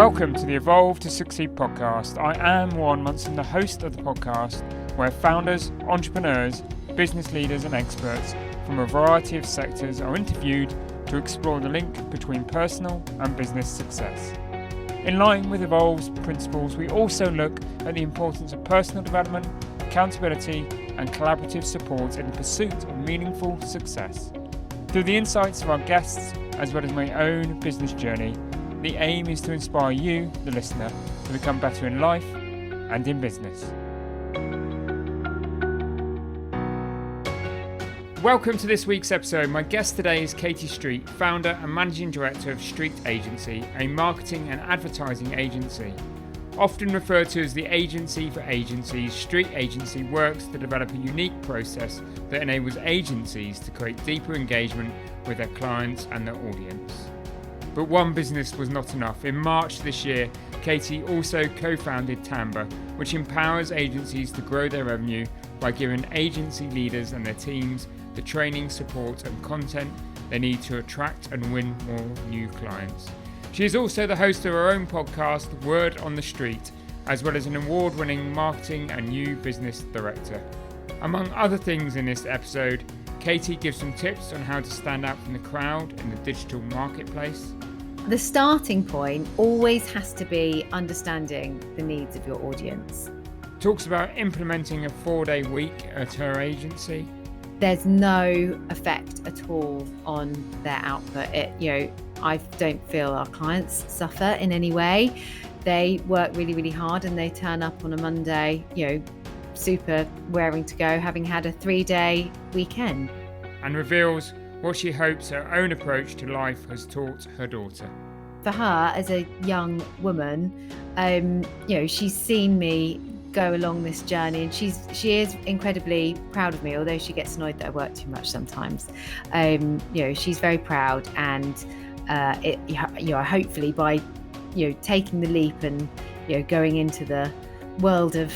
Welcome to the Evolve to Succeed podcast. I am Warren Munson, the host of the podcast, where founders, entrepreneurs, business leaders and experts from a variety of sectors are interviewed to explore the link between personal and business success. In line with Evolve's principles, we also look at the importance of personal development, accountability and collaborative support in the pursuit of meaningful success. Through the insights of our guests, as well as my own business journey, the aim is to inspire you, the listener, to become better in life and in business. Welcome to this week's episode. My guest today is Katie Street, founder and managing director of Street Agency, a marketing and advertising agency. Often referred to as the agency for agencies, Street Agency works to develop a unique process that enables agencies to create deeper engagement with their clients and their audience. But one business was not enough. In March this year, Katie also co-founded Tamba, which empowers agencies to grow their revenue by giving agency leaders and their teams the training, support and content they need to attract and win more new clients. She is also the host of her own podcast, Word on the Street, as well as an award-winning marketing and new business director. Among other things in this episode, Katie gives some tips on how to stand out from the crowd in the digital marketplace. The starting point always has to be understanding the needs of your audience. Talks about implementing a 4-day week at her agency. There's no effect at all on their output. I don't feel our clients suffer in any way. They work really, really hard and they turn up on a Monday, super raring to go, having had a 3-day weekend. And reveals what she hopes her own approach to life has taught her daughter. For her, as a young woman, she's seen me go along this journey and she is incredibly proud of me, although she gets annoyed that I work too much sometimes. She's very proud and hopefully by taking the leap and going into the world of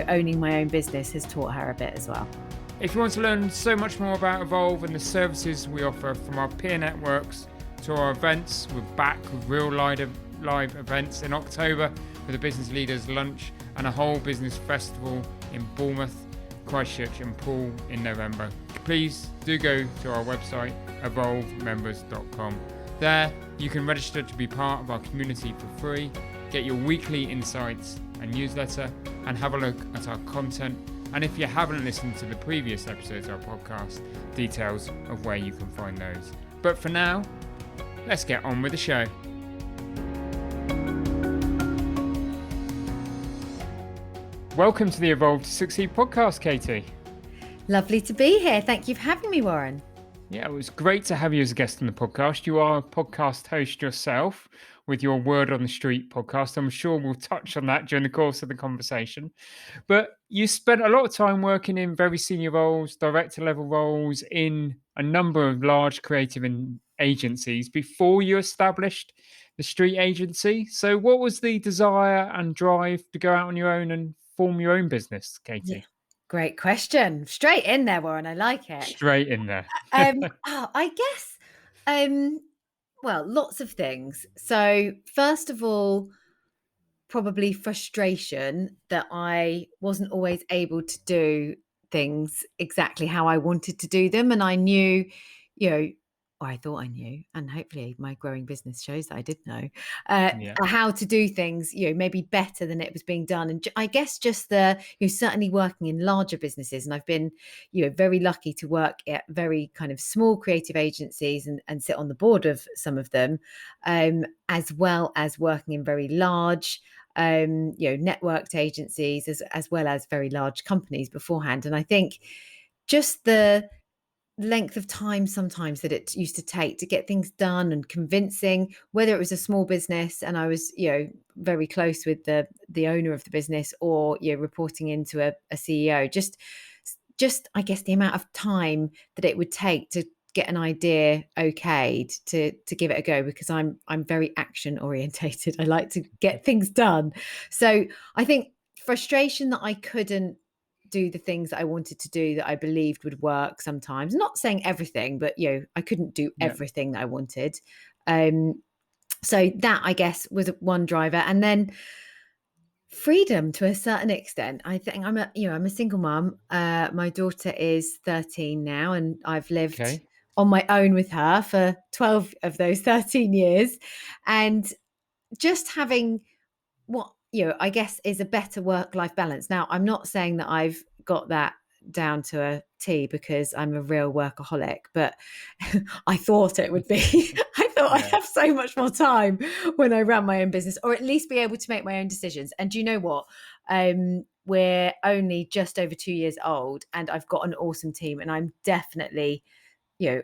owning my own business has taught her a bit as well. If you want to learn so much more about Evolve and the services we offer, from our peer networks to our events, we're back with real live events in October with a business leaders lunch and a whole business festival in Bournemouth, Christchurch and Poole in November. Please do go to our website, evolvemembers.com. There you can register to be part of our community for free, get your weekly insights and newsletter, and have a look at our content. And if you haven't listened to the previous episodes of our podcast, details of where you can find those. But for now, let's get on with the show. Welcome to the Evolve to Succeed podcast, Katie. Lovely to be here. Thank you for having me, Warren. Yeah, it was great to have you as a guest on the podcast. You are a podcast host yourself with your Word on the Street podcast. I'm sure we'll touch on that during the course of the conversation. But you spent a lot of time working in very senior roles, director level roles in a number of large creative agencies before you established the Street Agency. So what was the desire and drive to go out on your own and form your own business, Katie? Yeah. Great question. Straight in there, Warren. I like it. Straight in there. I guess, lots of things. So first of all, probably frustration that I wasn't always able to do things exactly how I wanted to do them. And I knew, or I thought I knew, and hopefully my growing business shows that I did know how to do things, maybe better than it was being done. And I guess just certainly working in larger businesses, and I've been, very lucky to work at very kind of small creative agencies and sit on the board of some of them, as well as working in very large, networked agencies as well as very large companies beforehand. And I think just the length of time sometimes that it used to take to get things done and convincing, whether it was a small business and I was very close with the owner of the business, or reporting into a CEO, just I guess the amount of time that it would take to get an idea okayed to give it a go, because I'm very action orientated. I like to get things done. So I think frustration that I couldn't do the things that I wanted to do that I believed would work sometimes. Not saying everything, but I couldn't do everything that I wanted. So that, I guess, was one driver. And then freedom to a certain extent. I think I'm a single mum. My daughter is 13 now, and I've lived Okay. on my own with her for 12 of those 13 years. And just having what I guess is a better work-life balance. Now, I'm not saying that I've got that down to a T because I'm a real workaholic, but I thought it would be. I thought I'd Yeah. have so much more time when I ran my own business, or at least be able to make my own decisions. And do you know what? We're only just over 2 years old, and I've got an awesome team, and I'm definitely, you know,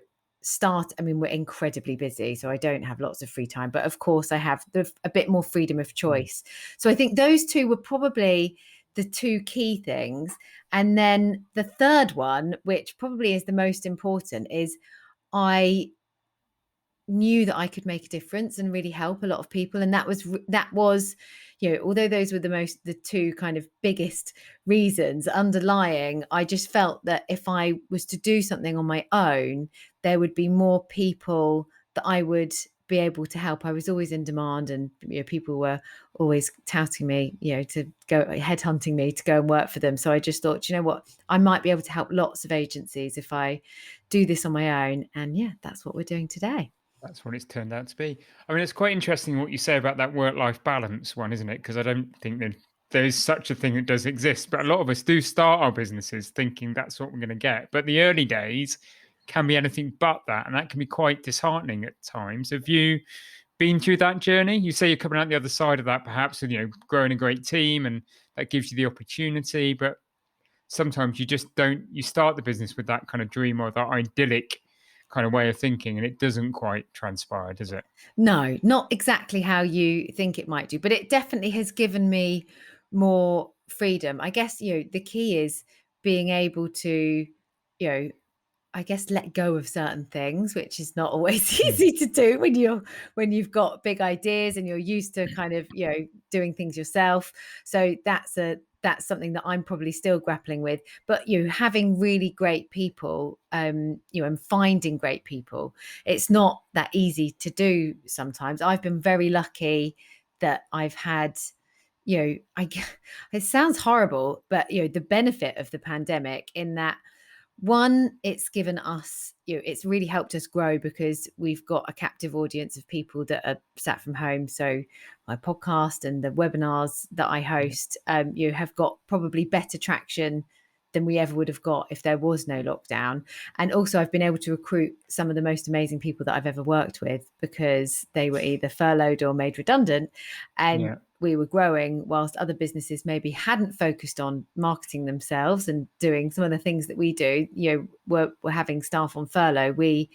we're incredibly busy, so I don't have lots of free time, but of course I have a bit more freedom of Mm. choice. So I think those two were probably the two key things. And then the third one, which probably is the most important, is I knew that I could make a difference and really help a lot of people. And that was, although those were the two kind of biggest reasons underlying, I just felt that if I was to do something on my own, there would be more people that I would be able to help. I was always in demand, and people were always touting me, to go headhunting me to go and work for them. So I just thought, you know what, I might be able to help lots of agencies if I do this on my own. And yeah, that's what we're doing today. That's what it's turned out to be. I mean, it's quite interesting what you say about that work-life balance one, isn't it? Because I don't think that there is such a thing that does exist. But a lot of us do start our businesses thinking that's what we're going to get. But the early days can be anything but that. And that can be quite disheartening at times. Have you been through that journey? You say you're coming out the other side of that, perhaps, with, growing a great team, and that gives you the opportunity. But sometimes you just don't, you start the business with that kind of dream or that idyllic kind of way of thinking, and it doesn't quite transpire, does it? No, not exactly how you think it might do, but it definitely has given me more freedom. I guess, the key is being able to, you know, I guess let go of certain things, which is not always Mm. easy to do when you've got big ideas and you're used to kind of, doing things yourself. So that's something that I'm probably still grappling with. But having really great people, and finding great people, it's not that easy to do sometimes. I've been very lucky that I've had, I it sounds horrible, but the benefit of the pandemic in that, one, it's given us, it's really helped us grow because we've got a captive audience of people that are sat from home. So my podcast and the webinars that I Yeah. host, have got probably better traction than we ever would have got if there was no lockdown. And also I've been able to recruit some of the most amazing people that I've ever worked with because they were either furloughed or made redundant. And Yeah. we were growing whilst other businesses maybe hadn't focused on marketing themselves and doing some of the things that we do. We're having staff on furlough. We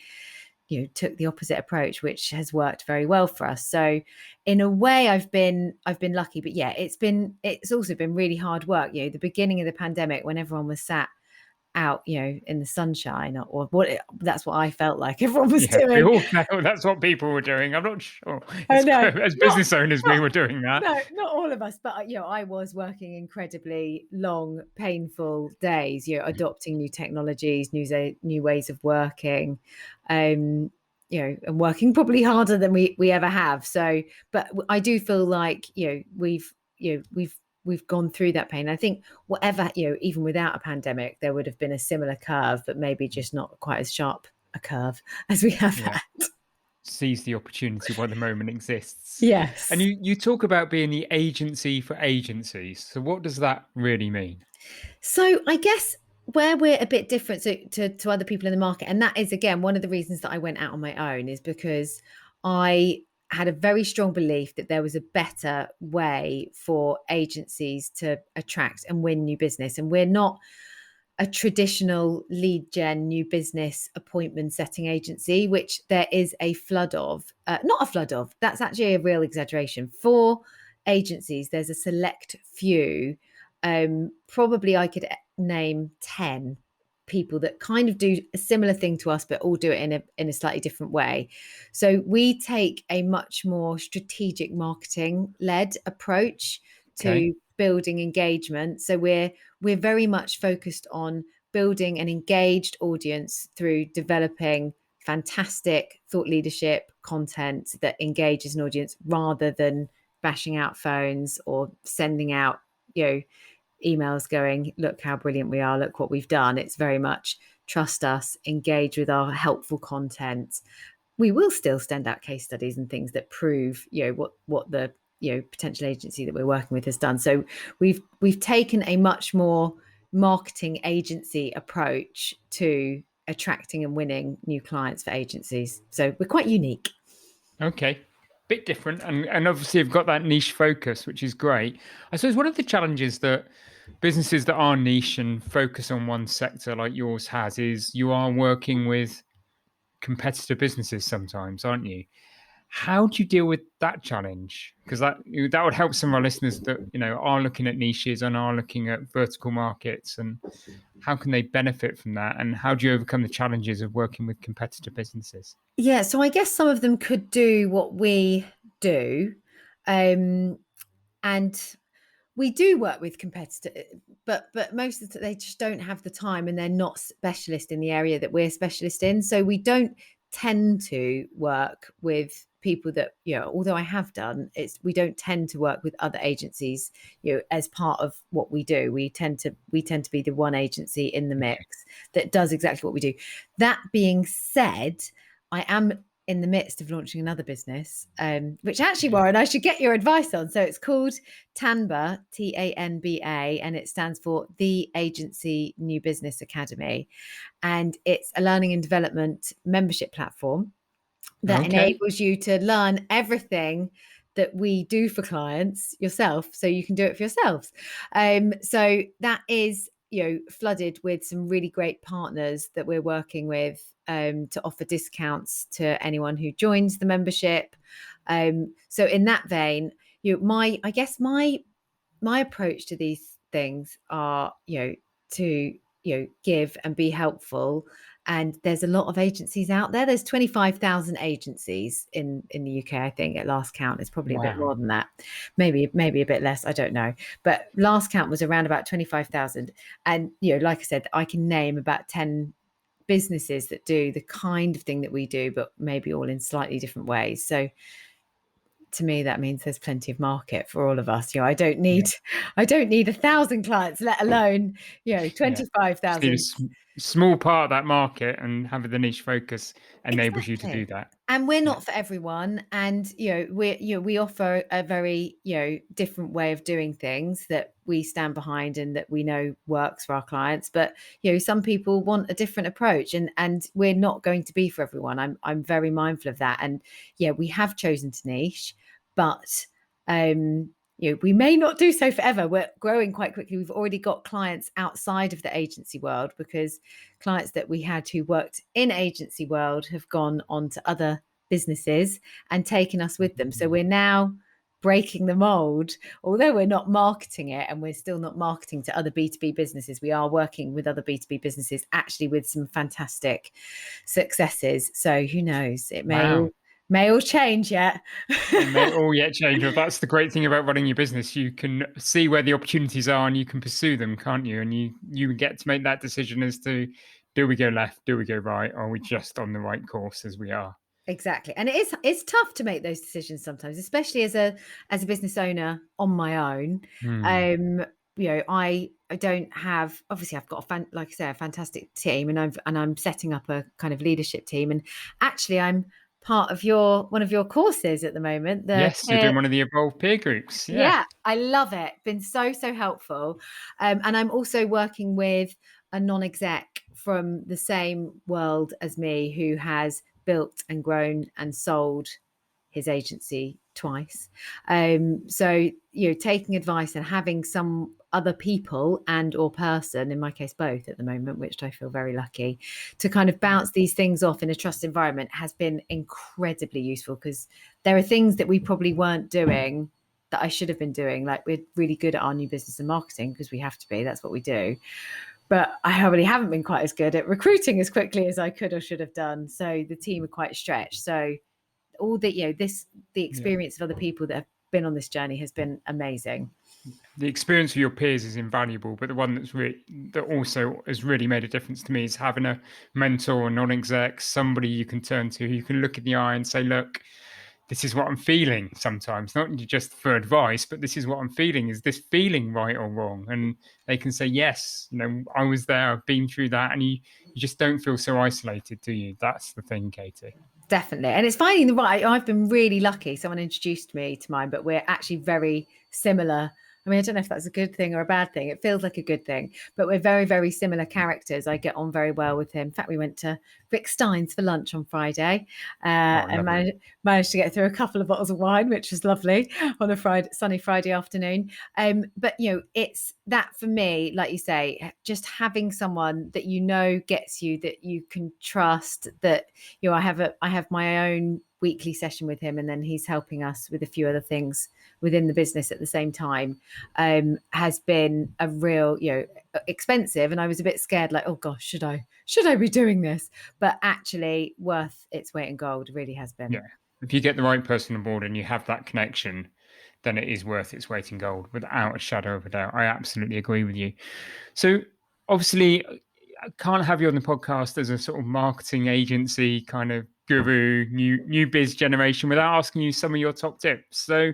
took the opposite approach, which has worked very well for us. So in a way I've been lucky, but yeah, it's also been really hard work. The beginning of the pandemic, when everyone was sat out, in the sunshine, or what, that's what I felt like everyone was Yeah. We doing. all know that's what people were doing. I'm not sure. I It's know, as not business owners, we not were doing that. no, not all of us, but I was working incredibly long, painful days. Adopting new technologies, new ways of working, um, and working probably harder than we ever have. So, but I do feel like we've gone through that pain. I think whatever, even without a pandemic, there would have been a similar curve, but maybe just not quite as sharp a curve as we have Yeah. had. Seize the opportunity while the moment exists. And Yes. you talk about being the agency for agencies. So what does that really mean? So I guess where we're a bit different to other people in the market, and that is again one of the reasons that I went out on my own, is because I had a very strong belief that there was a better way for agencies to attract and win new business. And we're not a traditional lead gen new business appointment setting agency, which there is a flood of. Not a flood of, that's actually a real exaggeration. For agencies, there's a select few. Probably I could name 10 people that kind of do a similar thing to us, but all do it in a slightly different way. So we take a much more strategic marketing led approach Okay. to building engagement. So we're very much focused on building an engaged audience through developing fantastic thought leadership content that engages an audience rather than bashing out phones or sending out, emails going, look how brilliant we are, look what we've done. It's very much trust us, engage with our helpful content. We will still send out case studies and things that prove, what the potential agency that we're working with has done. So we've taken a much more marketing agency approach to attracting and winning new clients for agencies. So we're quite unique. Okay. Bit different. And obviously you've got that niche focus, which is great. I suppose one of the challenges that businesses that are niche and focus on one sector like yours has is you are working with competitor businesses sometimes, aren't you? How do you deal with that challenge? Because that would help some of our listeners that are looking at niches and are looking at vertical markets, and how can they benefit from that? And how do you overcome the challenges of working with competitor businesses? Yeah, so I guess some of them could do what we do, and we do work with competitors, but most of they just don't have the time, and they're not specialist in the area that we're specialist in. So we don't tend to work with people that, although I have done, we don't tend to work with other agencies, as part of what we do. We tend to be the one agency in the mix that does exactly what we do. That being said, I am in the midst of launching another business, which actually, Warren, I should get your advice on. So it's called TANBA, TANBA, and it stands for the Agency New Business Academy. And it's a learning and development membership platform that enables you to learn everything that we do for clients yourself, so you can do it for yourselves. So that is, flooded with some really great partners that we're working with, to offer discounts to anyone who joins the membership. So in that vein, my approach to these things are, to give and be helpful. And there's a lot of agencies out there. There's 25,000 agencies in the UK, I think, at last count. It's probably a bit more than that, maybe a bit less, I don't know, but last count was around about 25,000. And like I said, I can name about 10 businesses that do the kind of thing that we do, but maybe all in slightly different ways. So to me, that means there's plenty of market for all of us. I don't need 1,000 clients, let alone 25,000. Need a small part of that market, and having the niche focus enables you to Exactly. do that. And we're not for everyone, and we offer a very different way of doing things that we stand behind and that we know works for our clients. But some people want a different approach, and we're not going to be for everyone. I'm very mindful of that, and we have chosen to niche, but we may not do so forever. We're growing quite quickly. We've already got clients outside of the agency world, because clients that we had who worked in agency world have gone on to other businesses and taken us with them. So we're now breaking the mold, although we're not marketing it, and we're still not marketing to other B2B businesses. We are working with other B2B businesses, actually with some fantastic successes. So who knows, it may all change yet. It may all yet change. Well, that's the great thing about running your business. You can see where the opportunities are and you can pursue them, can't you? And you get to make that decision as to, do we go left, do we go right, or are we just on the right course as we are? Exactly. And it's tough to make those decisions sometimes, especially as a business owner on my own. I don't have, obviously I've got like I say, a fantastic team, and I'm setting up a kind of leadership team. And actually I'm part of one of your courses at the moment. Yes, you're doing one of the Evolve peer groups. Yeah, I love it. Been so helpful. And I'm also working with a non-exec from the same world as me, who has built and grown and sold his agency twice. So taking advice and having some other people and or person, in my case both at the moment, which I feel very lucky, to kind of bounce these things off in a trust environment has been incredibly useful, because there are things that we probably weren't doing that I should have been doing. Like, we're really good at our new business and marketing because we have to be, that's what we do. But I probably haven't been quite as good at recruiting as quickly as I could or should have done. So the team are quite stretched. So all the, the experience of other people that have been on this journey has been amazing. The experience of your peers is invaluable, but the one that also has really made a difference to me is having a mentor, a non-exec, somebody you can turn to, who you can look in the eye and say, look, this is what I'm feeling sometimes, not just for advice, but this is what I'm feeling. Is this feeling right or wrong? And they can say, yes, I was there, I've been through that. And you just don't feel so isolated, do you? That's the thing, Katie. Definitely. And it's finding the right. I've been really lucky. Someone introduced me to mine, but we're actually very similar. I mean, I don't know if that's a good thing or a bad thing. It feels like a good thing, but we're very, very similar characters. I get on very well with him. In fact, we went to Rick Stein's for lunch on Friday Oh, and lovely. managed to get through a couple of bottles of wine, which was lovely on a sunny Friday afternoon. But, it's that for me, like you say, just having someone that gets you, that you can trust, that I have my own weekly session with him, and then he's helping us with a few other things within the business at the same time. Has been a real, expensive, and I was a bit scared, like, oh gosh, should I be doing this? But actually, worth its weight in gold. It really has been. Yeah. If you get the right person on board and you have that connection, then it is worth its weight in gold, without a shadow of a doubt. I absolutely agree with you. So, obviously, I can't have you on the podcast as a sort of marketing agency kind of guru, new biz generation, without asking you some of your top tips. So,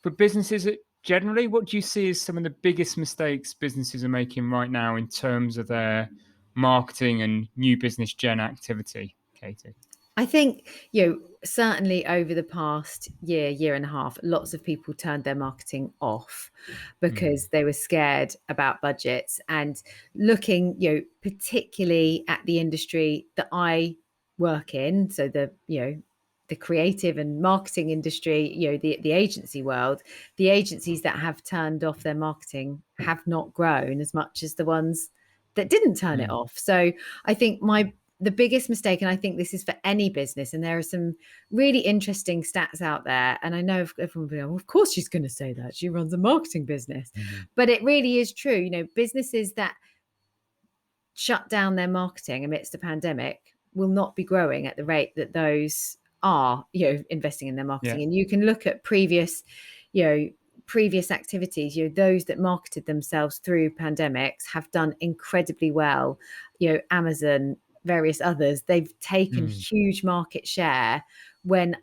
for businesses generally, what do you see as some of the biggest mistakes businesses are making right now in terms of their marketing and new business gen activity, Katie? I think, certainly over the past year and a half, lots of people turned their marketing off Mm. because they were scared about budgets. And looking, particularly at the industry that I work in, so the creative and marketing industry, the agency world, the agencies that have turned off their marketing have not grown as much as the ones that didn't turn it Mm. off. So I think the biggest mistake, and I think this is for any business, and there are some really interesting stats out there, and I know everyone will be like, well, of course she's going to say that, she runs a marketing business. Mhm. But it really is true. Businesses that shut down their marketing amidst a pandemic will not be growing at the rate that those are, investing in their Yeah. marketing. And you can look at you know previous activities, those that marketed themselves through pandemics have done incredibly well. Amazon, various others, they've taken Mm. huge market share when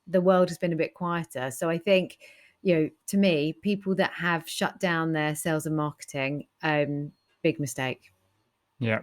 the world has been a bit quieter. So I think, to me, people that have shut down their sales and marketing, big mistake. Yeah.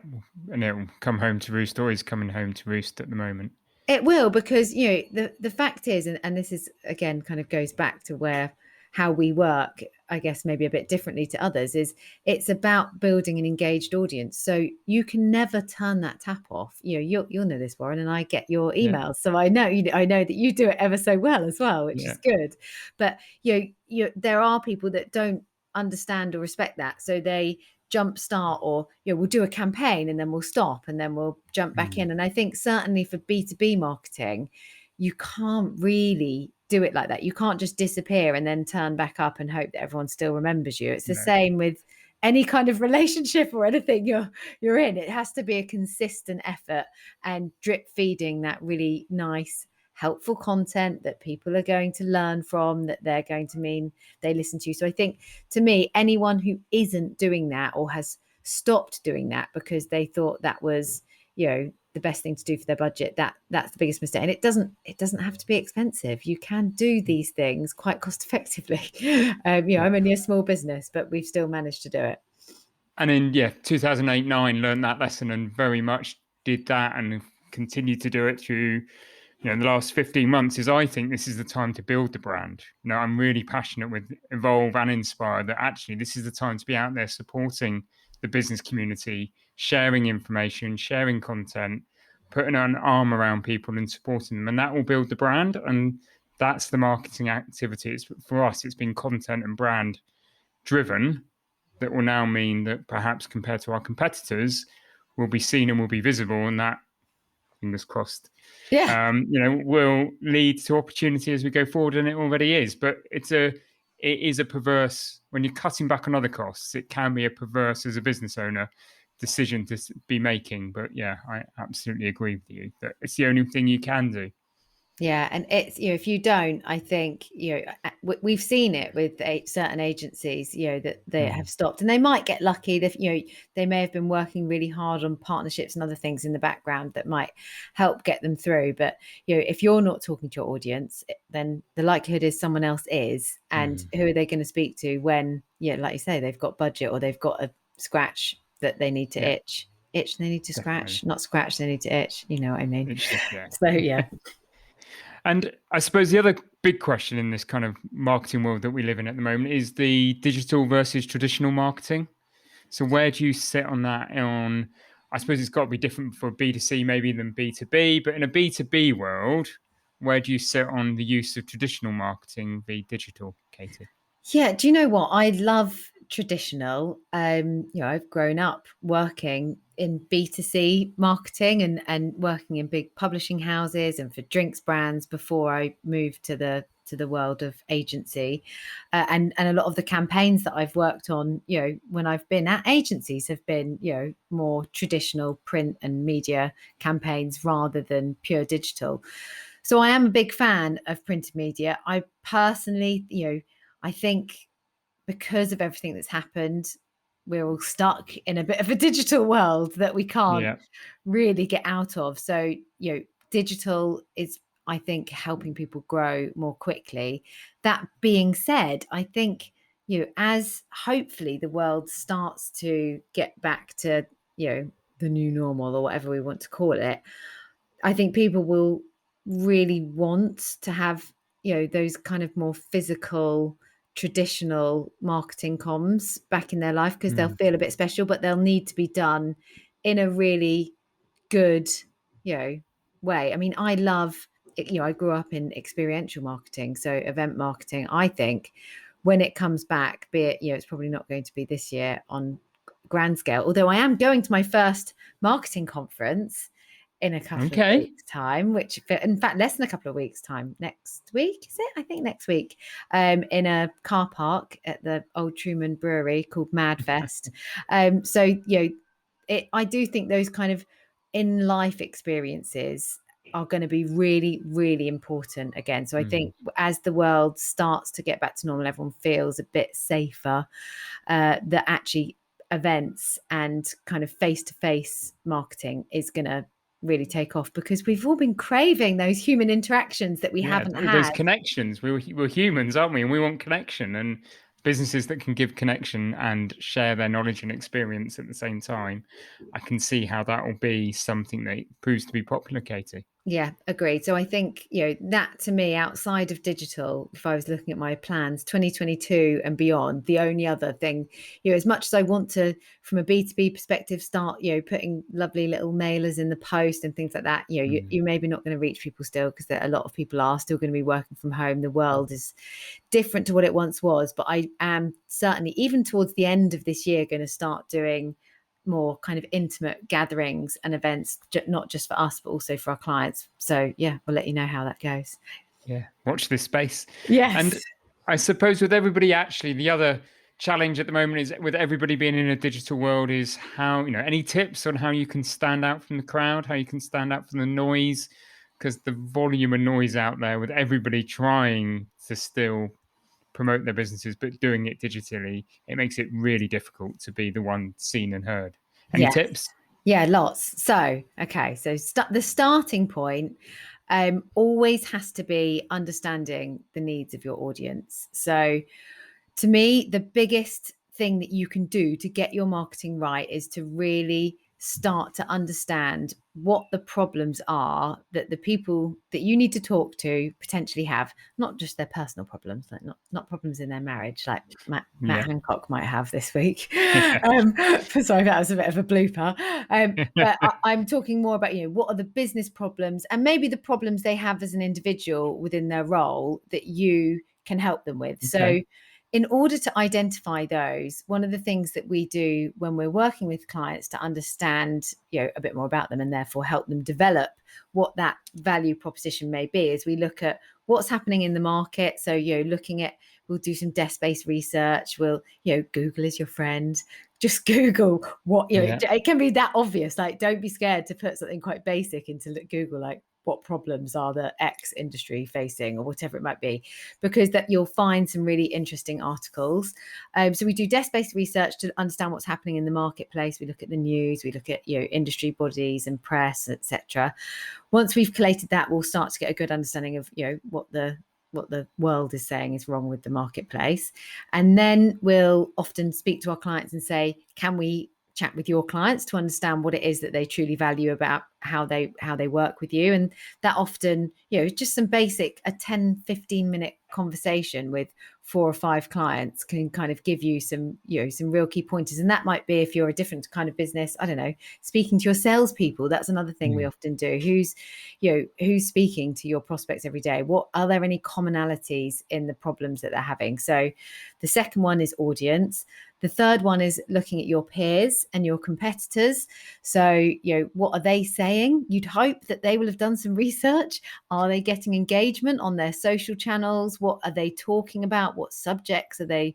And it'll come home to roost, or is coming home to roost at the moment. It will, because the fact is, and this is again kind of goes back to where how we work, I guess maybe a bit differently to others, is it's about building an engaged audience. So you can never turn that tap off. You'll know this, Warren, and I get your Yeah. emails, so I know that you do it ever so well as well, which Yeah. is good. But there are people that don't understand or respect that, so they jumpstart, or we'll do a campaign and then we'll stop and then we'll jump back Mm. in. And I think certainly for B2B marketing, you can't really do it like that. You can't just disappear and then turn back up and hope that everyone still remembers you. It's the No. same with any kind of relationship or anything you're in. It has to be a consistent effort, and drip feeding that really nice helpful content that people are going to learn from, that they're going to mean they listen to you. So I think, to me, anyone who isn't doing that or has stopped doing that because they thought that was, the best thing to do for their budget, that's the biggest mistake. And it doesn't have to be expensive. You can do these things quite cost effectively. Yeah. I'm only a small business, but we've still managed to do it. And in 2008-9, learned that lesson and very much did that, and continued to do it through the last 15 months. Is, I think this is the time to build the brand. I'm really passionate with Evolve and Inspire that actually this is the time to be out there supporting the business community, sharing information, sharing content, putting an arm around people and supporting them, and that will build the brand. And that's the marketing activity. It's, for us, it's been content and brand driven. That will now mean that perhaps compared to our competitors, will be seen and will be visible, and that, fingers crossed, Yeah. will lead to opportunity as we go forward, and it already is. But it is a perverse, when you're cutting back on other costs, it can be a perverse, as a business owner, decision to be making. But yeah, I absolutely agree with you that it's the only thing you can do. Yeah, and it's, if you don't, I think, we've seen it with certain agencies, that they have Mm. stopped, and they might get lucky. That they may have been working really hard on partnerships and other things in the background that might help get them through. But if you're not talking to your audience, then the likelihood is someone else is, and Mm. who are they going to speak to when, like you say, they've got budget or they've got a scratch that they need to Yeah, itch they need to definitely. scratch, not scratch they need to itch. You know what I mean? It's just, yeah. So yeah. And I suppose the other big question in this kind of marketing world that we live in at the moment is the digital versus traditional marketing. So where do you sit on that? I suppose it's got to be different for B2C maybe than B2B, but in a B2B world, where do you sit on the use of traditional marketing v digital, Katie? Yeah, do you know what? I love traditional. I've grown up working in B2C marketing and working in big publishing houses and for drinks brands before I moved to the world of agency. And a lot of the campaigns that I've worked on, when I've been at agencies have been, more traditional print and media campaigns rather than pure digital. So I am a big fan of printed media. I personally, I think because of everything that's happened, we're all stuck in a bit of a digital world that we can't Yeah. really get out of. So, digital is, I think, helping people grow more quickly. That being said, I think, as hopefully the world starts to get back to, the new normal or whatever we want to call it, I think people will really want to have, those kind of more physical, traditional marketing comms back in their life because they'll Mm. feel a bit special, but they'll need to be done in a really good, way. I mean, I love, I grew up in experiential marketing, so event marketing. I think when it comes back, be it, it's probably not going to be this year on grand scale, although I am going to my first marketing conference in a couple of Okay. weeks' time, which in fact less than a couple of weeks' time, next week, is it? I think next week, in a car park at the Old Truman Brewery called Madfest. So I do think those kind of in life experiences are going to be really, really important again. So I Mm. think as the world starts to get back to normal, everyone feels a bit safer, that actually events and kind of face-to-face marketing is going to really take off because we've all been craving those human interactions that we Yeah, haven't those had. connections. We're humans, aren't we? And we want connection. And businesses that can give connection and share their knowledge and experience at the same time, I can see how that will be something that proves to be popular, Katie. Yeah, agreed. So I think, that to me, outside of digital, if I was looking at my plans, 2022 and beyond, the only other thing, as much as I want to, from a B2B perspective, start, putting lovely little mailers in the post and things like that, Mm. you're maybe not going to reach people still because a lot of people are still going to be working from home. The world is different to what it once was. But I am certainly, even towards the end of this year, going to start doing more kind of intimate gatherings and events, not just for us, but also for our clients. So yeah, we'll let you know how that goes. Yeah, watch this space. Yes. And I suppose with everybody, actually, the other challenge at the moment is with everybody being in a digital world is how, any tips on how you can stand out from the crowd, how you can stand out from the noise, because the volume of noise out there with everybody trying to still promote their businesses, but doing it digitally, it makes it really difficult to be the one seen and heard. Any Yes. tips? Yeah, lots. So, okay. So the starting point always has to be understanding the needs of your audience. So to me, the biggest thing that you can do to get your marketing right is to really start to understand what the problems are that the people that you need to talk to potentially have, not just their personal problems, like not problems in their marriage, like Matt Yeah. Hancock might have this week. Sorry, that was a bit of a blooper. But I'm talking more about, what are the business problems and maybe the problems they have as an individual within their role that you can help them with. So Okay. in order to identify those, one of the things that we do when we're working with clients to understand, a bit more about them and therefore help them develop what that value proposition may be is we look at what's happening in the market. So, looking at, we'll do some desk-based research. We'll, Google is your friend. Just Google what, Yeah. it can be that obvious. Like, don't be scared to put something quite basic into Google, like what problems are the X industry facing, or whatever it might be, because that you'll find some really interesting articles. So we do desk-based research to understand what's happening in the marketplace. We look at the news, we look at industry bodies and press, etc. Once we've collated that, we'll start to get a good understanding of what the world is saying is wrong with the marketplace. And then we'll often speak to our clients and say, can we chat with your clients to understand what it is that they truly value about how they work with you? And that often, just some basic, a 10-15 minute conversation with 4 or 5 clients can kind of give you some real key pointers. And that might be, if you're a different kind of business, I don't know, speaking to your salespeople. That's another thing we often do. Who's speaking to your prospects every day? What are there any commonalities in the problems that they're having? So the second one is audience. The third one is looking at your peers and your competitors. So, what are they saying? You'd hope that they will have done some research. Are they getting engagement on their social channels? What are they talking about? What subjects are they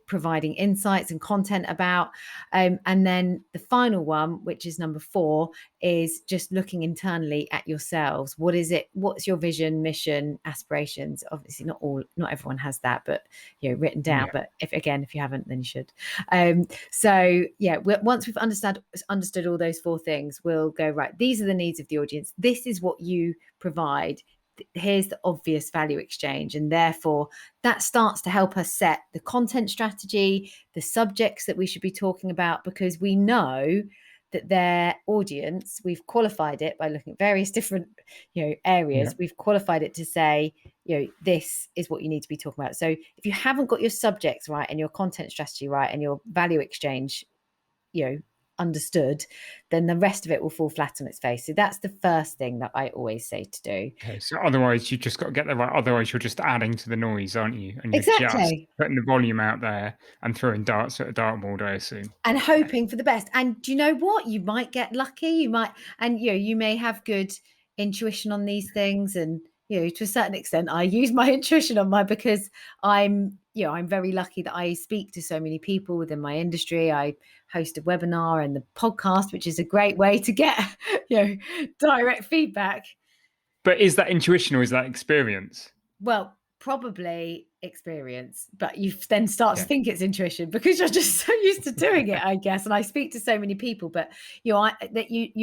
providing insights and content about? And then the final one, which is number 4, is just looking internally at yourselves. What is it? What's your vision, mission, aspirations? Obviously not everyone has that, but written down. But if you haven't, then you should. Once we've understood all those 4 things, we'll go, right, these are the needs of the audience. This is what you provide. Here's the obvious value exchange, and therefore that starts to help us set the content strategy, the subjects that we should be talking about, because we know that their audience, we've qualified it by looking at various different areas. We've qualified it to say, this is what you need to be talking about. So if you haven't got your subjects right and your content strategy right and your value exchange understood, then the rest of it will fall flat on its face. So that's the first thing that I always say to do. Okay, so otherwise you just got to get that right. Otherwise you're just adding to the noise, aren't you? And you're just Exactly. putting the volume out there and throwing darts at a dartboard, I assume. And hoping for the best. And do you know what? You might get lucky. You may have good intuition on these things. And to a certain extent, I use my intuition on mine because I'm very lucky that I speak to so many people within my industry. I host a webinar and the podcast, which is a great way to get direct feedback. But is that intuition or is that experience? Well, probably experience, but you then start to think it's intuition because you're just so used to doing it, I guess. And I speak to so many people, but you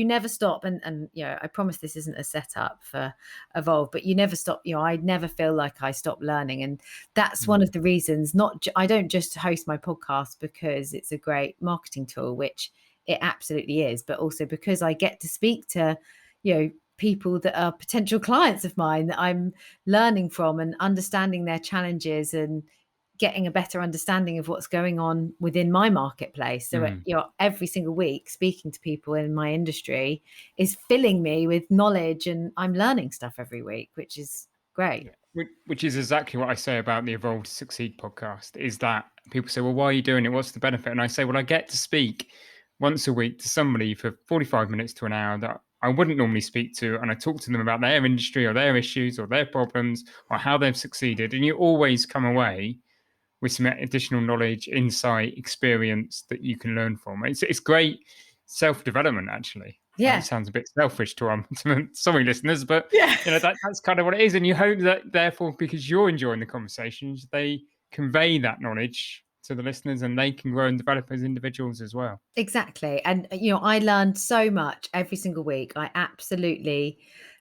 never stop. And I promise this isn't a setup for Evolve, but you never stop. I never feel like I stop learning, and that's one of the reasons. I don't just host my podcast because it's a great marketing tool, which it absolutely is, but also because I get to speak to people that are potential clients of mine that I'm learning from and understanding their challenges and getting a better understanding of what's going on within my marketplace. So every single week speaking to people in my industry is filling me with knowledge, and I'm learning stuff every week, which is great. Which is exactly what I say about the Evolve to Succeed podcast, is that people say, well, why are you doing it? What's the benefit? And I say, well, I get to speak once a week to somebody for 45 minutes to an hour that I wouldn't normally speak to, and I talk to them about their industry or their issues or their problems or how they've succeeded. And you always come away with some additional knowledge, insight, experience that you can learn from. It's great self-development, actually. Yeah. It sounds a bit selfish to some listeners, but that's kind of what it is. And you hope that, therefore, because you're enjoying the conversations, they convey that knowledge to the listeners and they can grow and develop as individuals as well. Exactly. And I learned so much every single week. I absolutely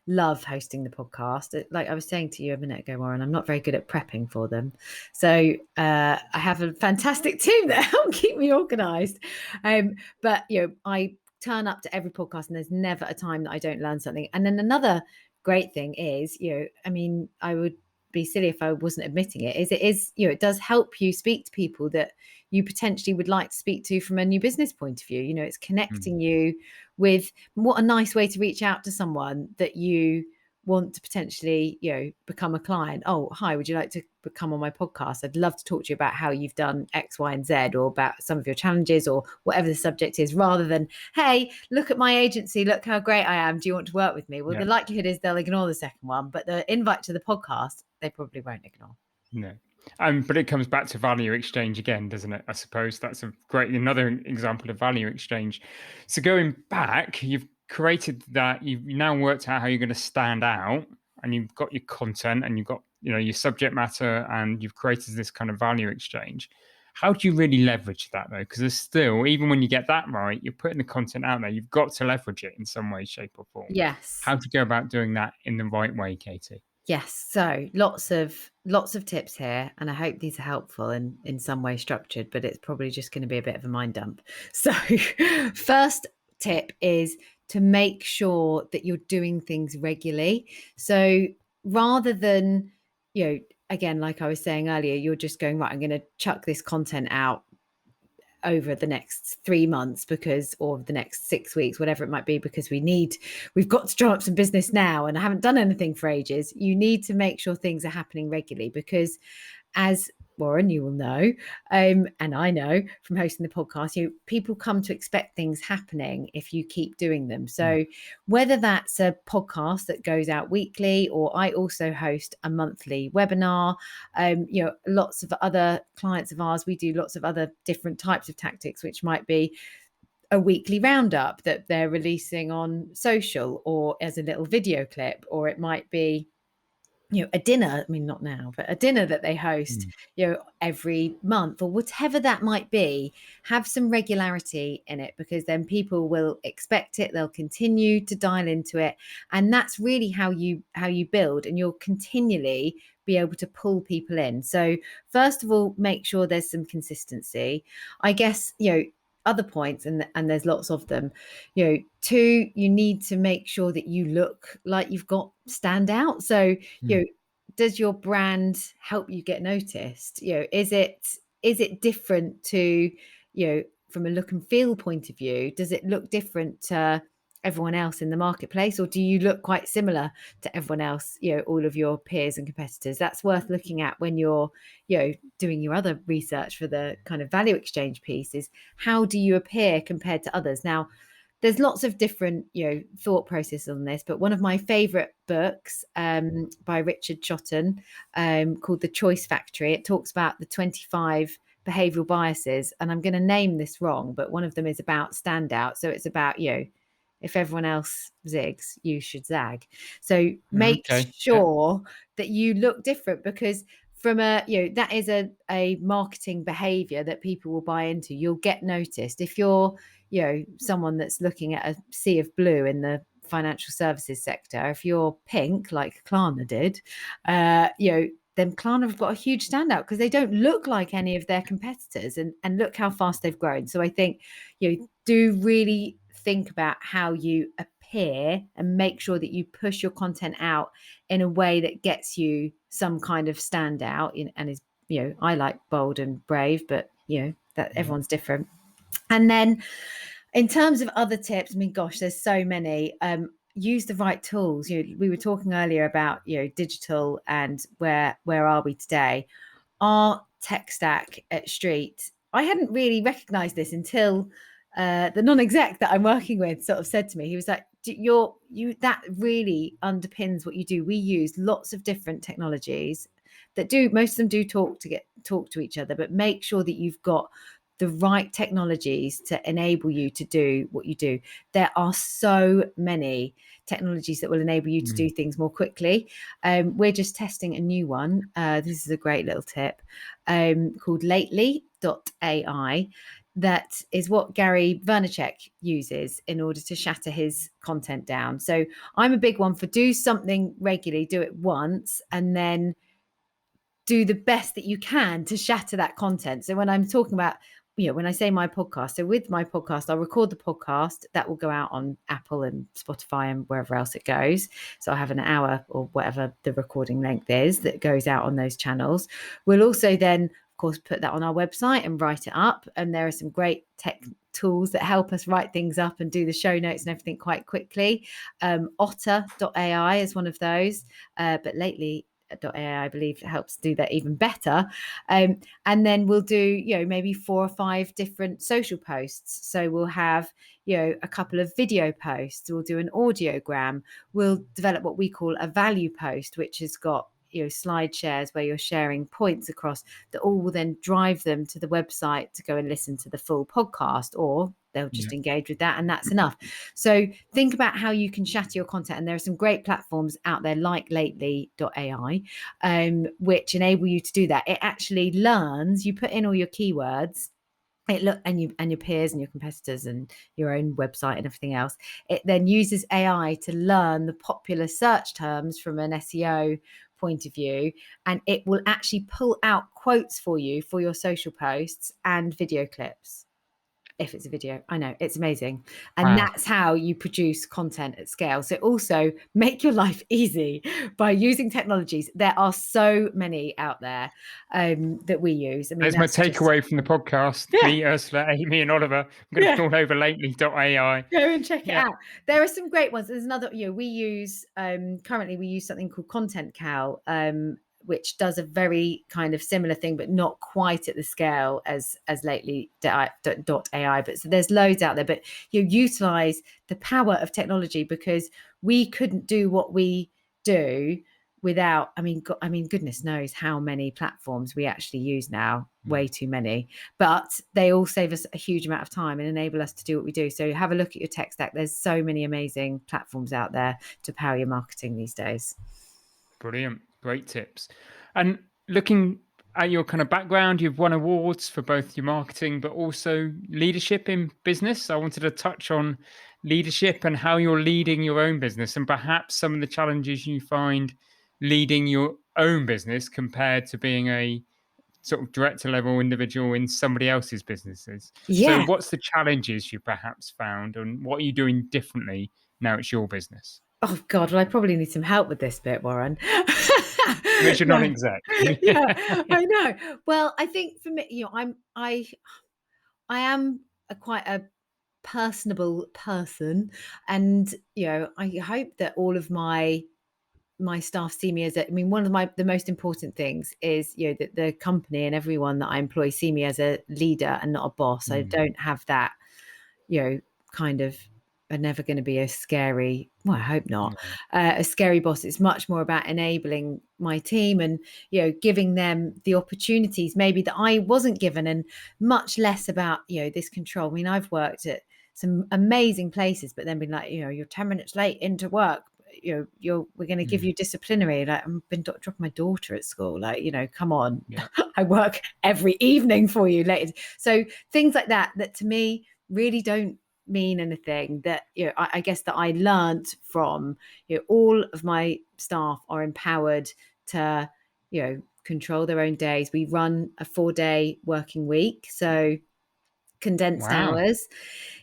love hosting the podcast. Like I was saying to you a minute ago, Warren, I'm not very good at prepping for them. So I have a fantastic team that help keep me organized. But I turn up to every podcast and there's never a time that I don't learn something. And then another great thing is, I would be silly if I wasn't admitting it, it does help you speak to people that you potentially would like to speak to from a new business point of view. It's connecting you with what a nice way to reach out to someone that you want to potentially, become a client. Oh, hi, would you like to come on my podcast? I'd love to talk to you about how you've done X, Y, and Z, or about some of your challenges or whatever the subject is, rather than, hey, look at my agency, look how great I am. Do you want to work with me? Well, the likelihood is they'll ignore the second one, but the invite to the podcast, they probably won't ignore. No. But it comes back to value exchange again, doesn't it? I suppose that's another example of value exchange. So going back, you've created that, you've now worked out how you're going to stand out, and you've got your content, and you've got, your subject matter, and you've created this kind of value exchange. How do you really leverage that though? Because there's still, even when you get that right, you're putting the content out there, you've got to leverage it in some way, shape, or form. Yes. How do you go about doing that in the right way, Katie? Yes, so lots of tips here, and I hope these are helpful and in some way structured, but it's probably just going to be a bit of a mind dump. So, first tip is to make sure that you're doing things regularly. So, rather than, again, like I was saying earlier, you're just going, right, I'm going to chuck this content out over the next 3 months or the next 6 weeks, whatever it might be, because we've got to drum up some business now and I haven't done anything for ages. You need to make sure things are happening regularly, because as Warren, you will know, and I know from hosting the podcast, people come to expect things happening if you keep doing them. So whether that's a podcast that goes out weekly, or I also host a monthly webinar, lots of other clients of ours, we do lots of other different types of tactics, which might be a weekly roundup that they're releasing on social or as a little video clip, or it might be a dinner, I mean, not now, but a dinner that they host, every month, or whatever that might be. Have some regularity in it, because then people will expect it. They'll continue to dial into it. And that's really how you build, and you'll continually be able to pull people in. So first of all, make sure there's some consistency. I guess, other points, and there's lots of them. Two, you need to make sure that you look like you've got stand out. So does your brand help you get noticed? Is it different to, from a look and feel point of view? Does it look different to everyone else in the marketplace, or do you look quite similar to everyone else, all of your peers and competitors? That's worth looking at when you're, doing your other research for the kind of value exchange piece. Is how do you appear compared to others? Now, there's lots of different, thought processes on this, but one of my favorite books, by Richard Shotton, called The Choice Factory, it talks about the 25 behavioral biases, and I'm going to name this wrong, but one of them is about standout. So it's about, if everyone else zigs, you should zag. So make sure that you look different, because from that is a marketing behavior that people will buy into. You'll get noticed if you're, someone that's looking at a sea of blue in the financial services sector. If you're pink, like Klarna did, then Klarna have got a huge standout, because they don't look like any of their competitors, and look how fast they've grown. So I think, do really think about how you appear, and make sure that you push your content out in a way that gets you some kind of standout, and is, I like bold and brave, but that everyone's different. And then in terms of other tips, I mean, gosh, there's so many. Use the right tools. We were talking earlier about, digital, and where are we today? Our tech stack at Street, I hadn't really recognized this until the non-exec that I'm working with sort of said to me, he was like, that really underpins what you do. We use lots of different technologies that most of them do talk to each other, but make sure that you've got the right technologies to enable you to do what you do. There are so many technologies that will enable you to do things more quickly. We're just testing a new one. This is a great little tip, called lately.ai. That is what Gary Vaynerchuk uses in order to shatter his content down. So I'm a big one for do something regularly, do it once, and then do the best that you can to shatter that content. So when I'm talking about, when I say my podcast, so with my podcast, I'll record the podcast that will go out on Apple and Spotify and wherever else it goes. So I have an hour or whatever the recording length is that goes out on those channels. We'll also then, of course, put that on our website and write it up. And there are some great tech tools that help us write things up and do the show notes and everything quite quickly. Otter.ai is one of those, but lately, AI, I believe, helps do that even better. And then we'll do, maybe 4 or 5 different social posts. So we'll have, a couple of video posts. We'll do an audiogram. We'll develop what we call a value post, which has got, slide shares where you're sharing points across that all will then drive them to the website to go and listen to the full podcast, or they'll just engage with that, and that's enough. So think about how you can shatter your content, and there are some great platforms out there like lately.ai, which enable you to do that. It actually learns, you put in all your keywords, and your peers and your competitors and your own website and everything else. It then uses AI to learn the popular search terms from an SEO point of view, and it will actually pull out quotes for you for your social posts and video clips. If it's a video, I know, it's amazing. And that's how you produce content at scale. So also make your life easy by using technologies. There are so many out there that we use. I mean, there's my takeaway from the podcast. Me, Ursula, Amy, and Oliver. I'm going to put all over lately.ai. Go and check it out. There are some great ones. There's another, we use currently we use something called Content Cow, which does a very kind of similar thing, but not quite at the scale as lately.ai. But so there's loads out there, but you utilize the power of technology, because we couldn't do what we do without, I mean, goodness knows how many platforms we actually use now, way too many, but they all save us a huge amount of time and enable us to do what we do. So have a look at your tech stack. There's so many amazing platforms out there to power your marketing these days. Brilliant. Great tips. And looking at your kind of background, you've won awards for both your marketing, but also leadership in business. I wanted to touch on leadership and how you're leading your own business, and perhaps some of the challenges you find leading your own business compared to being a sort of director level individual in somebody else's businesses. So what's the challenges you perhaps found, and what are you doing differently now it's your business? Oh God, well, I probably need some help with this bit, Warren. Which you're not exact. Yeah, I know. Well, I think for me, I am quite a personable person, and I hope that all of my staff see me as one of the most important things is that the company and everyone that I employ see me as a leader and not a boss. I don't have that kind of, are never going to be a scary, well, I hope not, a scary boss. It's much more about enabling my team and giving them the opportunities maybe that I wasn't given, and much less about this control. I mean, I've worked at some amazing places, but then been like, you're 10 minutes late into work, we're going to give you disciplinary. Like, I've been dropping my daughter at school, like, come on. I work every evening for you later. So things like that to me really don't mean anything. That I guess that I learned from all of my staff are empowered to control their own days. We run a 4-day working week, so condensed hours.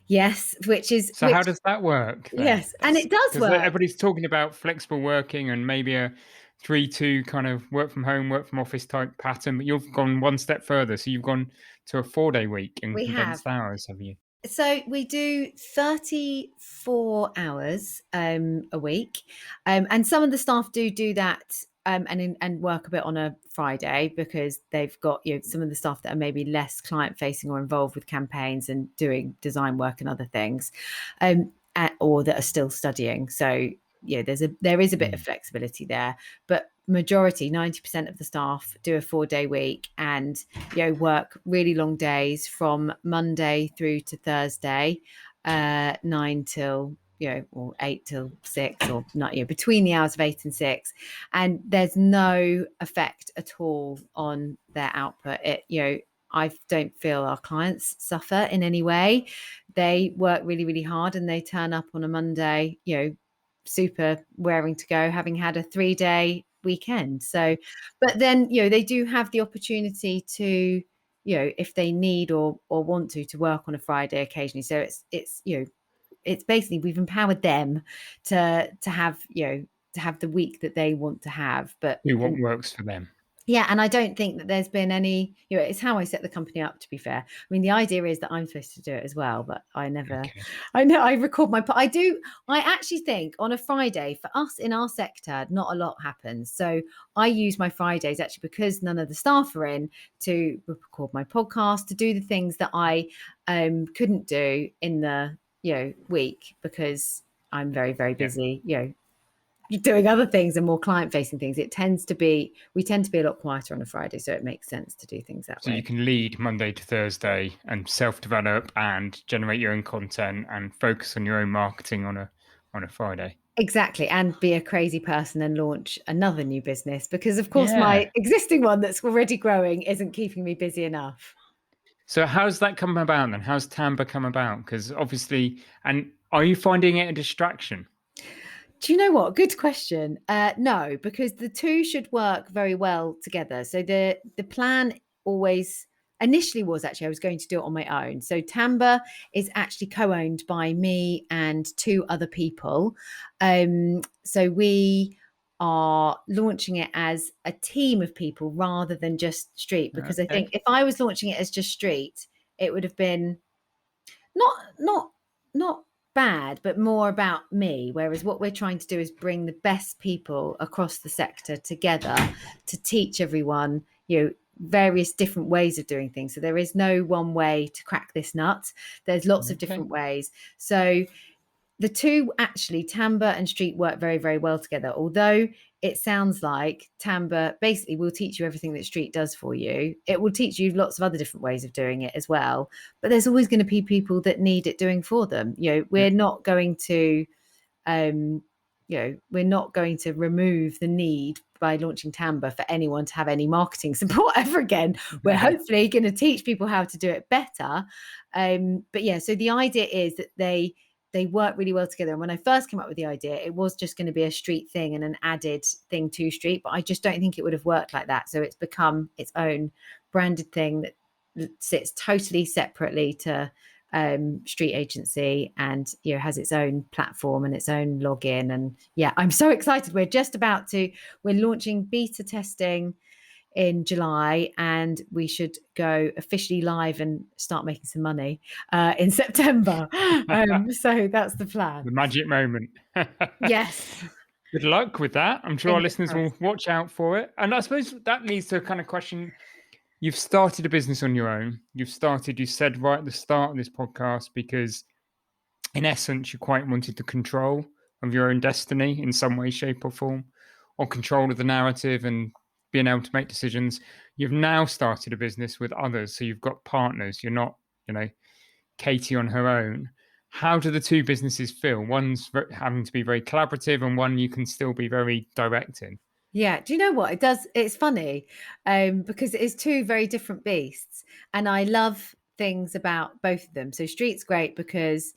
Yes, So how does that work then? Yes, and it does work. Everybody's talking about flexible working and maybe a 3-2 kind of work from home, work from office type pattern, but you've gone one step further. So you've gone to a 4-day week and condensed hours, have you? So we do 34 hours a week, and some of the staff do that and work a bit on a Friday, because they've got some of the staff that are maybe less client facing or involved with campaigns and doing design work and other things, or that are still studying. So there is a bit of flexibility there, but majority 90% of the staff do a 4-day week and work really long days from Monday through to Thursday, 9 till or 8 till 6, or not between the hours of 8 and 6, and there's no effect at all on their output. I don't feel our clients suffer in any way. They work really, really hard, and they turn up on a Monday super raring to go, having had a 3-day weekend. So, but then they do have the opportunity to if they need or want to work on a Friday occasionally. So it's basically, we've empowered them to have the week that they want to have, but do what works for them. Yeah, and I don't think that there's been any, it's how I set the company up, to be fair. I mean, the idea is that I'm supposed to do it as well, but I never, I know I record I actually think on a Friday for us in our sector, not a lot happens. So I use my Fridays actually, because none of the staff are in, to record my podcast, to do the things that I couldn't do in the, week, because I'm very, very busy, doing other things and more client facing things, we tend to be a lot quieter on a Friday. So it makes sense to do things that So you way. can lead Monday to Thursday and self-develop and generate your own content and focus on your own marketing on a Friday. Exactly. And be a crazy person and launch another new business because, of course, Yeah. my existing one that's already growing isn't keeping me busy enough. So how's that come about then? How's Tamba come about? Because obviously, and are you finding it a distraction? Do you know what? Good question. No, because the two should work very well together. So the plan always initially was actually I was going to do it on my own. So Tamba is actually co-owned by me and two other people. So we are launching it as a team of people rather than just Street, because I think Okay. if I was launching it as just Street, it would have been not not not bad, but more about me. Whereas what we're trying to do is bring the best people across the sector together to teach everyone, various different ways of doing things. So there is no one way to crack this nut. There's lots of Okay. different ways. So the two actually, Tamba and Street, work very, very well together. Although it sounds like Tamba basically will teach you everything that Street does for you. It will teach you lots of other different ways of doing it as well. But there's always going to be people that need it doing for them. Yeah. We're not going to, we're not going to remove the need by launching Tamba for anyone to have any marketing support ever again. We're hopefully going to teach people how to do it better. But yeah, so the idea is that they work really well together. And when I first came up with the idea, it was just going to be a Street thing and an added thing to Street, but I just don't think it would have worked like that. So it's become its own branded thing that sits totally separately to Street Agency, and has its own platform and its own login. And yeah, I'm so excited. We're launching beta testing in July, and we should go officially live and start making some money in September. So that's the plan. The magic moment. Yes. Good luck with that. I'm sure our Fingers listeners will crossed. watch out for it. And I suppose that leads to a kind of question. You've started a business on your own. You said right at the start of this podcast, because in essence, you quite wanted the control of your own destiny in some way, shape, or form, or control of the narrative and being able to make decisions. You've now started a business with others. So you've got partners. You're not, Katie on her own. How do the two businesses feel? One's having to be very collaborative, and one you can still be very direct in. Yeah. Do you know what it does? It's funny because it is two very different beasts, and I love things about both of them. So Street's great because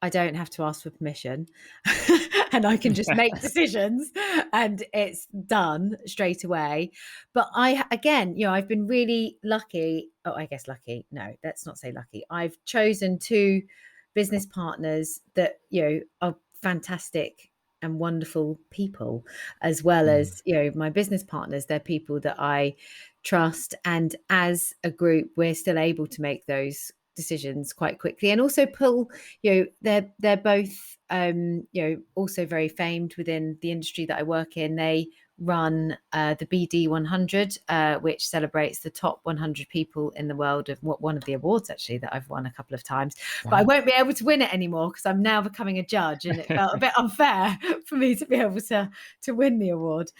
I don't have to ask for permission and I can just make decisions and it's done straight away. But I've been really lucky. Oh, I guess lucky. No, let's not say lucky. I've chosen two business partners that, are fantastic and wonderful people, as well Mm. as, my business partners. They're people that I trust. And as a group, we're still able to make those decisions quite quickly and also pull, they're both also very famed within the industry that I work in. They run the BD 100, which celebrates the top 100 people in the world, of one of the awards actually that I've won a couple of times. But I Wow. won't be able to win it anymore because I'm now becoming a judge, and it felt a bit unfair for me to be able to win the award.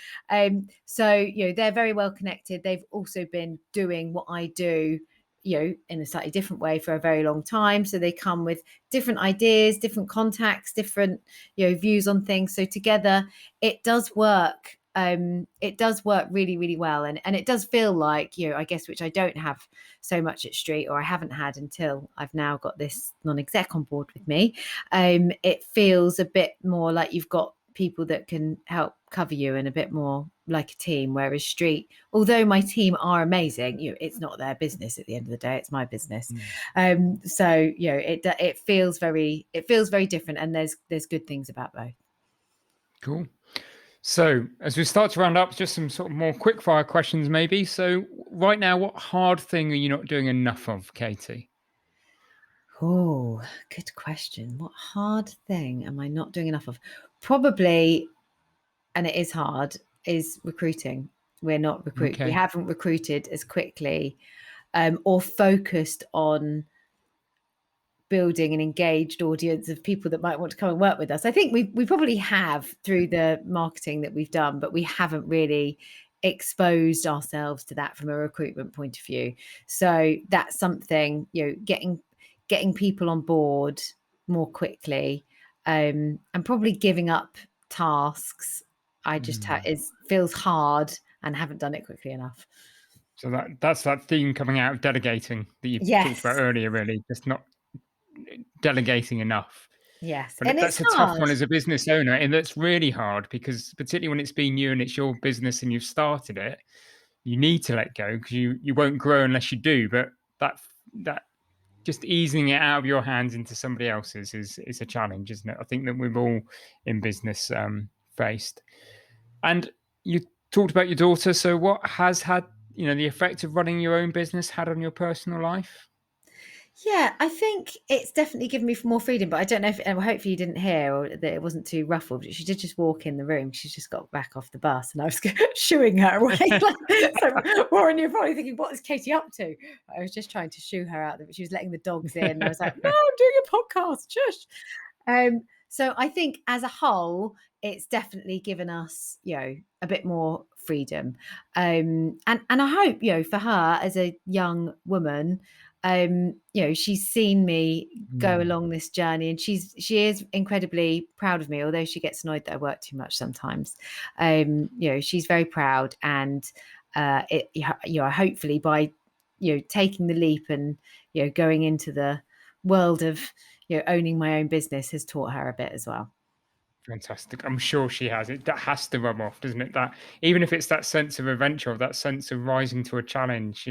So they're very well connected. They've also been doing what I do, in a slightly different way for a very long time. So they come with different ideas, different contacts, different, views on things. So together it does work. It does work really, really well. And it does feel like, I guess, which I don't have so much at Street, or I haven't had until I've now got this non-exec on board with me. It feels a bit more like you've got people that can help cover you, and a bit more like a team. Whereas Street, although my team are amazing, it's not their business at the end of the day, it's my business. So it feels very different, and there's good things about both. Cool. So, as we start to round up, just some sort of more quick fire questions, maybe. So, right now, what hard thing are you not doing enough of, Katie? Oh, good question. What hard thing am I not doing enough of? Probably, and it is hard, is recruiting. We Okay. haven't recruited as quickly or focused on building an engaged audience of people that might want to come and work with us. I think we probably have through the marketing that we've done, but we haven't really exposed ourselves to that from a recruitment point of view. So that's something, getting people on board more quickly, and probably giving up tasks. I just feels hard and haven't done it quickly enough. So that's that theme coming out of delegating that you talked about Yes, earlier, really, just not delegating enough. yes, But and it's that's a tough hard. one as a business owner, and that's really hard because particularly when it's been you and it's your business and you've started it, you need to let go because you won't grow unless you do. But that just easing it out of your hands into somebody else's is a challenge, isn't it? I think that we've all in business faced. And you talked about your daughter. So what has had the effect of running your own business had on your personal life? Yeah, I think it's definitely given me more freedom, but I don't know if, and hopefully you didn't hear or that it wasn't too ruffled, but she did just walk in the room. She's just got back off the bus and I was shooing her away. So, Warren, you're probably thinking, what is Katie up to? I was just trying to shoo her out. She was letting the dogs in. I was like, no, I'm doing a podcast. Shush. So I think as a whole, it's definitely given us, a bit more freedom. And I hope, for her as a young woman, she's seen me go Mm, along this journey, and she is incredibly proud of me, although she gets annoyed that I work too much sometimes. She's very proud, and hopefully by taking the leap and going into the world of owning my own business has taught her a bit as well. fantastic. I'm sure she has. That has to rub off, doesn't it? That even if it's that sense of adventure or that sense of rising to a challenge,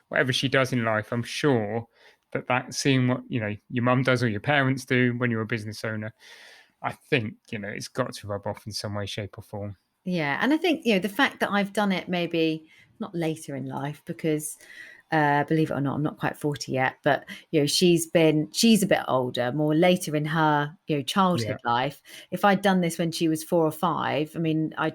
whatever she does in life, I'm sure that seeing what your mum does or your parents do when you're a business owner, I think it's got to rub off in some way, shape, or form. Yeah, and I think the fact that I've done it maybe not later in life because believe it or not, I'm not quite 40 yet, but she's a bit older, more later in her Yeah, childhood life. If I'd done this when she was 4 or 5, I mean, I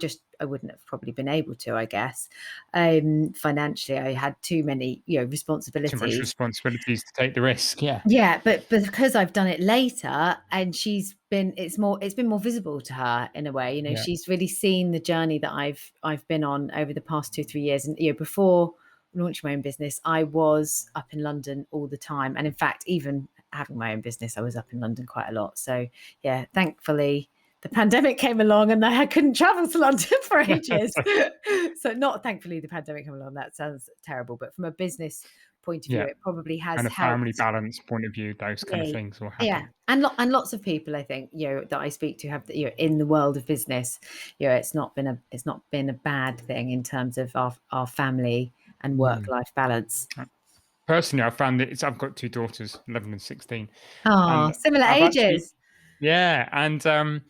wouldn't have probably been able to, I guess. Financially, I had too many too much responsibilities. responsibilities to take the risk. Yeah, Yeah, but because I've done it later and it's been more visible to her in a way. yeah. She's really seen the journey that I've been on over the past 2, 3 years. And before launching my own business, I was up in London all the time. And in fact, even having my own business, I was up in London quite a lot. So yeah, thankfully the pandemic came along and I couldn't travel to London for ages. So not thankfully the pandemic came along. That sounds terrible, but from a business point of view, Yeah, it probably has and a family helped. balance point of view, those kind of Yeah, things will yeah, happen. and lots of people I think that I speak to have in the world of business, it's not been a bad thing in terms of our family and work Mm. life balance. Personally, I found that I've got two daughters, 11 and 16, Oh, and similar I've actually, ages. yeah, and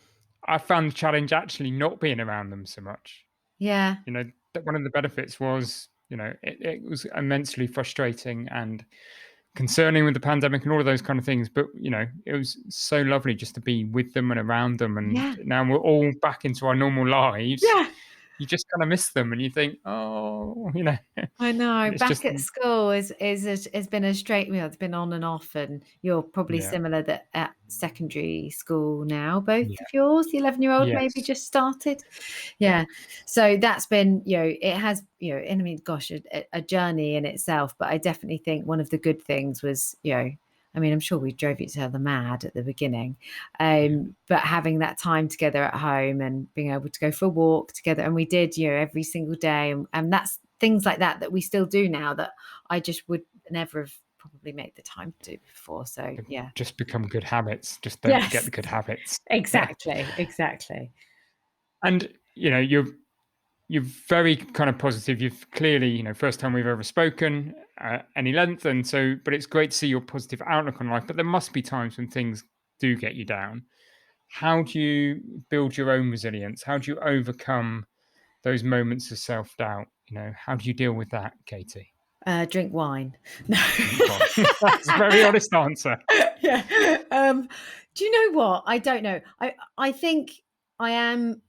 I found the challenge actually not being around them so much. Yeah, That one of the benefits was, it was immensely frustrating and concerning with the pandemic and all of those kind of things. But it was so lovely just to be with them and around them. And yeah, now we're all back into our normal lives. yeah. You just kind of miss them, and you think, oh, and I know. it's Back just, at school has been a straight. It's been on and off, and you're probably yeah, similar that at secondary school now. Both yeah, of yours, the 11-year-old maybe yes, just started. yeah, Yeah. So that's been it has and I mean, gosh, a journey in itself. But I definitely think one of the good things was I mean, I'm sure we drove each other mad at the beginning, yeah. but having that time together at home and being able to go for a walk together, and we did, every single day, and that's things like that we still do now that I just would never have probably made the time to do before. So They've yeah. just become good habits. Just don't forget Yes, the good habits. Yeah, exactly. and you're very kind of positive. You've clearly, first time we've ever spoken any length, and so, but it's great to see your positive outlook on life. But there must be times when things do get you down. How do you build your own resilience? How do you overcome those moments of self doubt? How do you deal with that, Katie? Drink wine. No. Drink wine. That's a very honest answer. Yeah. Do you know what? I don't know. I think I am.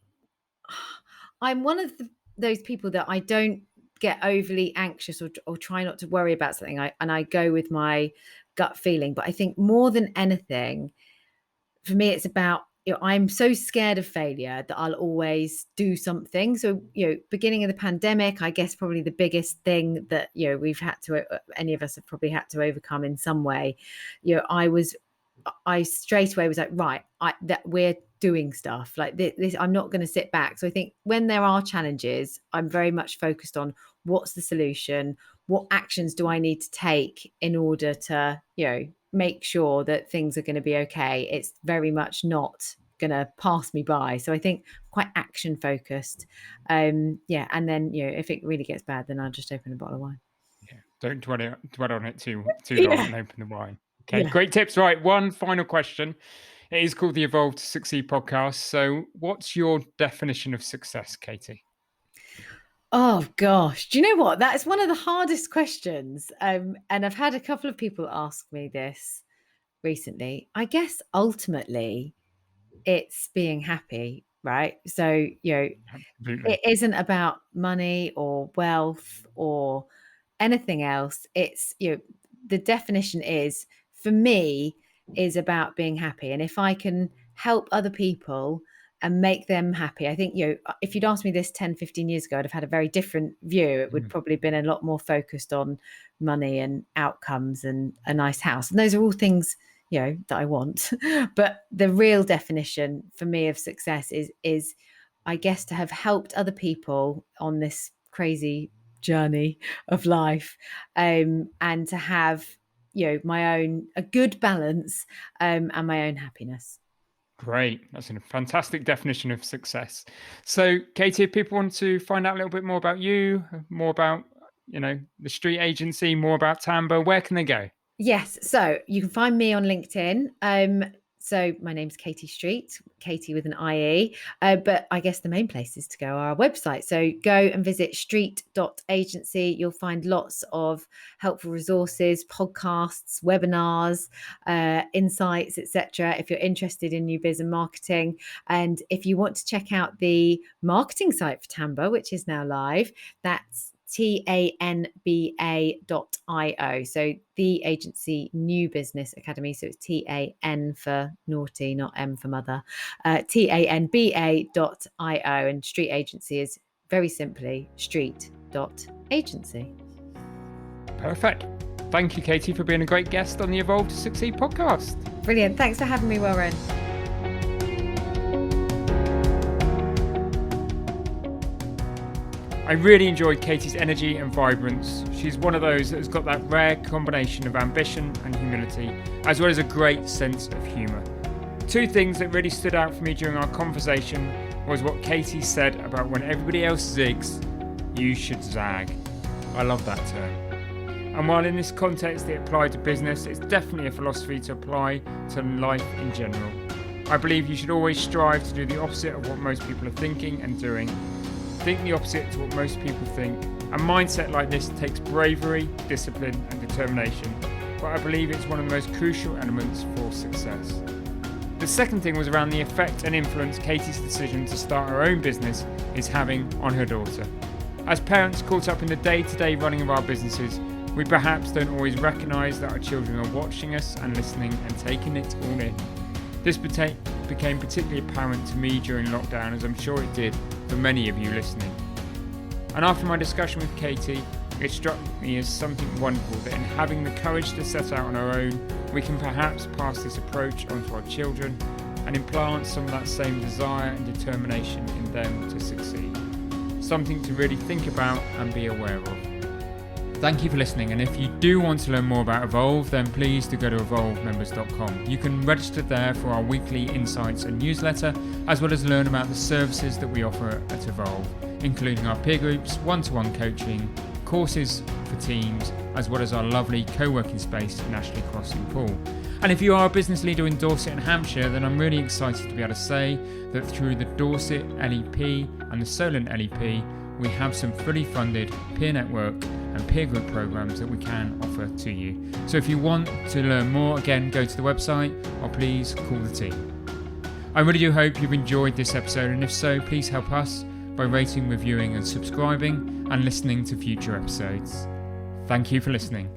I'm one of those people that I don't get overly anxious or try not to worry about something. I go with my gut feeling. But I think more than anything, for me, it's about, I'm so scared of failure that I'll always do something. So, beginning of the pandemic, I guess probably the biggest thing that, we've had to, any of us have probably had to overcome in some way. I straight away was like, right, that we're doing stuff like this. I'm not going to sit back. So I think when there are challenges, I'm very much focused on what's the solution, what actions do I need to take in order to, make sure that things are going to be okay. It's very much not going to pass me by. So I think quite action focused. And then, if it really gets bad, then I'll just open a bottle of wine. Yeah, don't dwell on it too long Yeah. and open the wine. Okay, great tips. Right, one final question. It is called the Evolve to Succeed podcast. So what's your definition of success, Katie? Oh gosh, do you know what? That's one of the hardest questions. And I've had a couple of people ask me this recently. I guess ultimately it's being happy, right? So, Absolutely. it isn't about money or wealth or anything else. It's, the definition is, for me, is about being happy. And if I can help other people and make them happy, I think, if you'd asked me this 10, 15 years ago, I'd have had a very different view. It would probably have been a lot more focused on money and outcomes and a nice house. And those are all things, that I want. But the real definition for me of success is, I guess, to have helped other people on this crazy journey of life, and to have, a good balance, and my own happiness. Great. That's a fantastic definition of success. So, Katie, if people want to find out a little bit more about you, more about, the street agency, more about Timbre, where can they go? Yes. So you can find me on LinkedIn. So my name's Katie Street, Katie with an IE. But I guess the main place is to go our website. So go and visit street.agency. You'll find lots of helpful resources, podcasts, webinars, insights, etc. if you're interested in new biz and marketing. And if you want to check out the marketing site for Timbre, which is now live, that's tanba.io. So the agency New Business Academy. So it's TAN for naughty, not M for mother. TANBA.io. And street agency is very simply street.agency. Perfect. Thank you, Katie, for being a great guest on the Evolve to Succeed podcast. Brilliant. Thanks for having me, Warren. I really enjoyed Katie's energy and vibrance. She's one of those that has got that rare combination of ambition and humility, as well as a great sense of humour. Two things that really stood out for me during our conversation was what Katie said about when everybody else zigs, you should zag. I love that term. And while in this context it applied to business, it's definitely a philosophy to apply to life in general. I believe you should always strive to do the opposite of what most people are thinking and doing. Think the opposite to what most people think. A mindset like this takes bravery, discipline and determination, but I believe it's one of the most crucial elements for success. The second thing was around the effect and influence Katie's decision to start her own business is having on her daughter. As parents caught up in the day-to-day running of our businesses, we perhaps don't always recognise that our children are watching us and listening and taking it all in. This became particularly apparent to me during lockdown, as I'm sure it did for many of you listening. And after my discussion with Katie, it struck me as something wonderful that in having the courage to set out on our own, we can perhaps pass this approach onto our children and implant some of that same desire and determination in them to succeed. Something to really think about and be aware of. Thank you for listening, and if you do want to learn more about Evolve, then please do go to evolvemembers.com. You can register there for our weekly insights and newsletter, as well as learn about the services that we offer at Evolve, including our peer groups, one-to-one coaching, courses for teams, as well as our lovely co-working space in Ashley Crossing Pool. And if you are a business leader in Dorset and Hampshire, then I'm really excited to be able to say that through the Dorset LEP and the Solent LEP, we have some fully funded peer network and peer group programs that we can offer to you. So if you want to learn more, again, go to the website or please call the team. I really do hope you've enjoyed this episode, and if so, please help us by rating, reviewing and subscribing and listening to future episodes. Thank you for listening.